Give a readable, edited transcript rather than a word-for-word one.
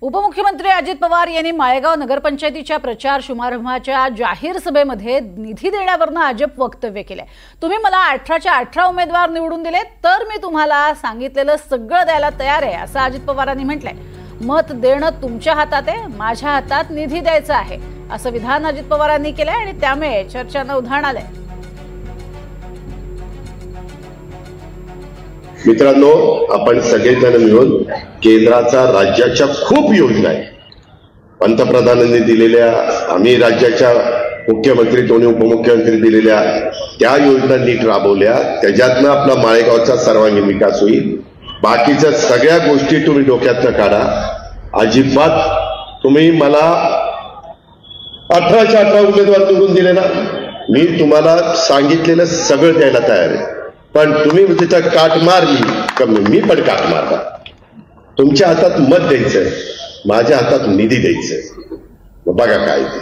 उपमुख्यमंत्री अजित पवार यांनी माळेगाव नगरपंचायतीच्या प्रचार शुभारंभाच्या जाहीर सभेमध्ये निधी देण्यावरून अजब वक्तव्य केले। तुम्ही मला 18च्या 18 उमेदवार निवडून दिले तर मी तुम्हाला सांगितलेलं सगळं द्यायला तयार आहे असं अजित पवारांनी म्हटलंय। मत देणं तुमच्या हातात आहे, माझ्या हातात निधी द्यायचा आहे असं विधान अजित पवारांनी केलंय आणि त्यामुळे चर्चांना उधाण आलंय। मित्रांनो, आपण सगळेजण मिळून केंद्राचा राज्याच्या खूप योजना आहे, पंतप्रधानांनी दिलेल्या, आम्ही राज्याच्या मुख्यमंत्री दोन्ही उपमुख्यमंत्री दिलेल्या त्या योजना नीट राबवल्या, त्याच्यातनं आपला माळेगावचा सर्वांगीण विकास होईल। बाकीच्या सगळ्या गोष्टी तुम्ही डोक्यातनं काढा। अजिबात तुम्ही मला 18च्या 18 उमेदवार निवडून दिले ना, मी तुम्हाला सांगितलेलं सगळं द्यायला तयार आहे, पण तुम्ही तिथं काट मारली तर मी पण काट मारला। तुमच्या हातात मत द्यायचंय, माझ्या हातात निधी द्यायचंय, बघा काय ते।